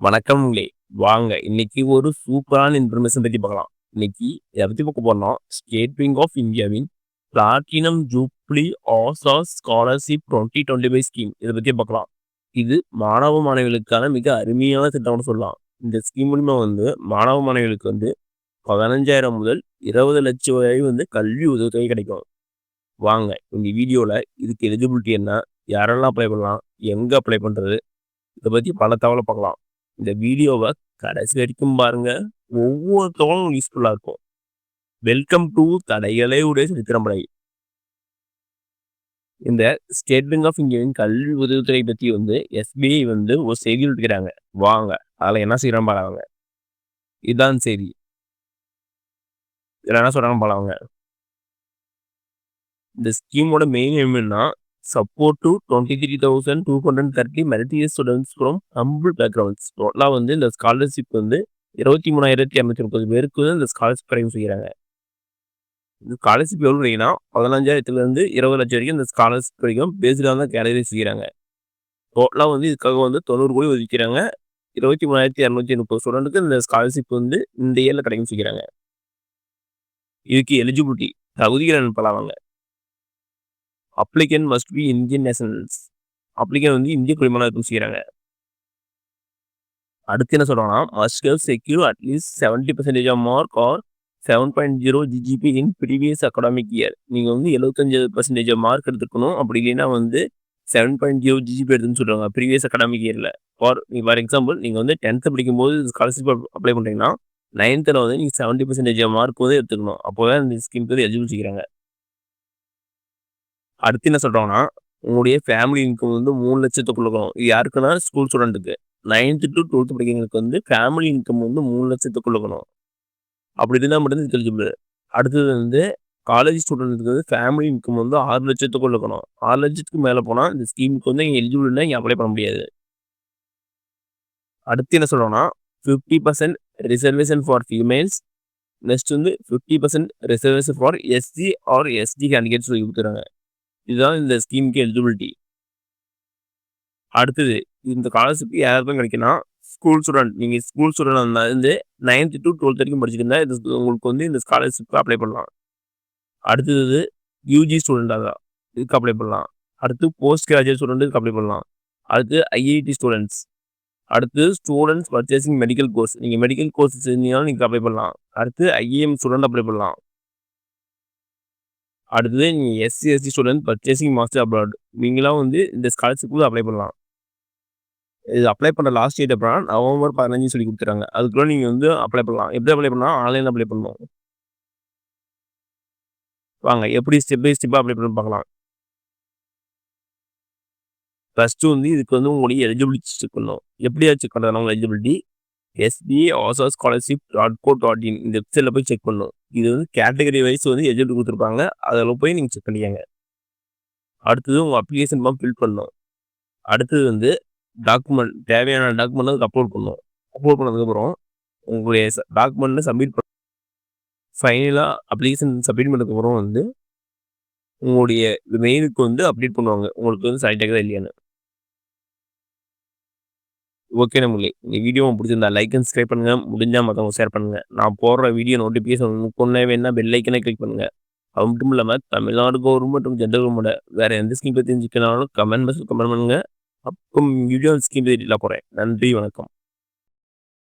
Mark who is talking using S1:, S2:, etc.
S1: வணக்கம்களே! வாங்க இன்னைக்கு ஒரு சூப்பரான இன்ஃபர்மேஷன் பத்தி பார்க்கலாம். இன்னைக்கு எத பத்தி பார்க்க போறோம்னா, ஸ்டேட் பேங்க் ஆஃப் இந்தியாவின் பிளாட்டினம் ஜூப்ளி ஆசாஸ் ஸ்காலர்ஷிப் 2025 ஸ்கீம் இத பத்தி பார்க்கலாம். இது மாணவ மாணவிகளுக்கான மிக அருமையான திட்டம்னு சொல்லலாம். இந்த ஸ்கீம் மூலியமா மாணவ மாணவிகளுக்கு 15,000 முதல் 20 லட்சம் வரை கல்வி உதவித்தொகை கிடைக்கும். வாங்க இந்த வீடியோல இதுக்கு எலிஜிபிலிட்டி என்ன? யாரெல்லாம் அப்ளை பண்ணலாம்? எங்க அப்ளை பண்றது? இத பத்தி பல தகவல பார்க்கலாம். இந்த வீடியோவை கடைசி வரைக்கும் பாருங்க. ஒவ்வொரு தகவலும் யூஸ்ஃபுல்லா இருக்கும். வெல்கம் டு தடைகளே உடைய சரித்திரமுறை. இந்த ஸ்டேட் பேங்க் ஆஃப் இந்தியாவின் கல்வி உதவித்துறை பத்தி எஸ்பிஐ ஒரு செய்தி விட்டுக்கிறாங்க. வாங்க அதில் என்ன செய்யறாங்க பாருங்க. இதுதான் செய்தி. இதில் என்ன சொல்றாங்க பாருங்க. இந்த ஸ்கீமோட மெயின் என்னன்னா, support to 23,230 meritorious students from humble backgrounds. டோட்டலாக இந்த ஸ்காலர்ஷிப் 23,230 பேருக்கு இந்த ஸ்காலர்ஷிப் கிடைக்கும் செய்கிறாங்க. இந்த ஸ்காலர்ஷிப் எவ்வளோ கிடைக்குன்னா 15,000 20 லட்சம் வரைக்கும் இந்த ஸ்காலர்ஷிப் கிடைக்கும். பேஸ்டாக தான் கேட்டகரி செய்கிறாங்க. டோட்டலாக இதுக்காக 90 கோடி ஒதுக்கிறாங்க. 23,230 ஸ்டூடெண்ட்டுக்கு இந்த ஸ்காலர்ஷிப் இந்த இயரில் கிடைக்கும் செய்கிறாங்க. இதுக்கு எலிஜிபிலிட்டி தகுதிகள் அனுப்பலாம். Applicant must be Indian nationals. Applicant இந்திய குடிமகனாக இருக்கும் செய்கிறாங்க. அடுத்து என்ன சொல்றாங்கன்னா, மஸ்ட் ஹவ் செக்யூர் அட்லீஸ்ட் 70% of mark or 7.0 GGP in previous academic year. நீங்கள் 75% மார்க் எடுத்துக்கணும். அப்படி இல்லைன்னா 7.0 GGP எடுத்துன்னு சொல்றாங்க ப்ரீவியஸ் அகாடமிக் இயரில். ஃபார் எக்ஸாம்பிள் நீங்கள் 10th படிக்கும்போது ஸ்காலர்ஷிப் அப்ளை பண்ணுறீங்கன்னா 9th நீங்கள் 70% மார்க் எடுத்துக்கணும். அப்போ தான் இந்த ஸ்கீம் எலிஜிபிள் செய்கிறாங்க. அடுத்து என்ன சொல்றாங்கன்னா, உங்களுடைய ஃபேமிலி இன்கம் 3 லட்சத்துக்குள்ள இருக்கணும். இது யாருக்குன்னா ஸ்கூல் ஸ்டூடெண்ட்டுக்கு. 9th to 12th படிக்கிறவங்களுக்கு ஃபேமிலி இன்கம் 3 லட்சத்துக்குள்ள இருக்கணும். அப்படி இருந்தால் மட்டும் இதுக்கு எலிஜிபிள். அடுத்தது காலேஜ் ஸ்டூடெண்ட்டுக்கு ஃபேமிலி இன்கம் 6 லட்சத்துக்குள்ள இருக்கணும். 6 லட்சத்துக்கு மேலே போனால் இந்த ஸ்கீமுக்கு இங்கே எலிஜிபிள்னா இங்கே அப்ளை பண்ண முடியாது. அடுத்து என்ன சொல்றோம்னா, 50% reservation for females. Next 50% reservation for SC or ST candidates சொல்லி கொடுத்துறாங்க. இதுதான் இந்த ஸ்கீமுக்கு எலிஜிபிலிட்டி. அடுத்தது இந்த ஸ்காலர்ஷிப் யாருக்கும் கிடைக்குன்னா, ஸ்கூல் ஸ்டூடெண்ட். நீங்கள் school student 9th to 12th வரைக்கும் படிச்சிருந்தா இது உங்களுக்கு இந்த ஸ்காலர்ஷிப்க்கு அப்ளை பண்ணலாம். அடுத்தது யூஜி ஸ்டூடெண்டாக தான் இதுக்கு அப்ளை பண்ணலாம். அடுத்து போஸ்ட் கிராஜுவேட் ஸ்டூடெண்ட்டுக்கு அப்ளை பண்ணலாம். அடுத்து ஐஐடி ஸ்டூடெண்ட்ஸ். அடுத்து ஸ்டூடெண்ட்ஸ் பர்ச்சேசிங் மெடிக்கல் கோர்ஸ். நீங்கள் மெடிக்கல் கோர்ஸ் செஞ்சீங்கன்னாலும் நீங்கள் அப்ளை பண்ணலாம். அடுத்து ஐஏஎம் ஸ்டூடெண்ட் அப்ளை பண்ணலாம். அடுத்தது நீங்கள் SC ST student purchasing master abroad. நீங்களாம் இந்த ஸ்காலர்ஷிப்புக்கு அப்ளை பண்ணலாம். இது அப்ளை பண்ணுற லாஸ்ட் டேட் எப்படின்னா November 15 சொல்லி கொடுத்துறாங்க. அதுக்குள்ள நீங்கள் அப்ளை பண்ணலாம். எப்படி அப்ளை பண்ணலாம்? ஆன்லைனில் அப்ளை பண்ணணும். வாங்க எப்படி ஸ்டெப் பை ஸ்டெப்பாக அப்ளை பண்ணி பார்க்கலாம். ஃபஸ்ட்டு இதுக்கு உங்களுடைய எலிஜிபிலிட்டி செக் பண்ணணும். எப்படியா செக் பண்ணுறதுனா உங்கள் எலிஜிபிலிட்டி SBA ஆசாஸ் ஸ்காலர்ஷிப்.co.in இந்த வெப்சைட்டில் போய் செக் பண்ணணும். இது கேட்டகரி வைஸ் எலிஜிபிலிட்டி கொடுத்துருப்பாங்க. அதில் போய் நீங்கள் செக் பண்ணிக்கங்க. அடுத்தது உங்கள் அப்ளிகேஷன் ஃபார்ம் ஃபில் பண்ணணும். அடுத்தது டாக்குமெண்ட் தேவையான டாக்குமெண்ட் அதுக்கு அப்லோட் பண்ணணும். அப்லோட் பண்ணதுக்கப்புறம் உங்களுடைய டாக்குமெண்ட்டை சப்மிட் பண்ண ஃபைனலாக அப்ளிகேஷன் சப்மிட் பண்ணதுக்கப்புறம் உங்களுடைய மெயிலுக்கு அப்டேட் பண்ணுவாங்க. உங்களுக்கு செலக்ட் ஆகுதா இல்லையான்னு. ஓகே நம்மளே, இந்த வீடியோ பிடிச்சிருந்தா லைக் அண்ட் சப்ஸ்கிரைப் பண்ணுங்கள். முடிஞ்சால் மற்றவங்க ஷேர் பண்ணுங்கள். நான் போடுற வீடியோ நோட்டிஃபிகேஷன் உங்களுக்கு வேணா பெல் ஐக்கனை கிளிக் பண்ணுங்கள். அது மட்டும் இல்லாமல் தமிழ்நாடு கவர்மெண்ட் மற்றும் ஜென்ரல் கவர்மெண்ட் வேறு எந்த ஸ்கீம் பற்றி தெரிஞ்சுக்கனாலும் கமெண்ட் பாக்ஸில் கமெண்ட் பண்ணுங்கள். அப்போ வீடியோ ஸ்கீம் பற்றி போகிறேன். நன்றி, வணக்கம்.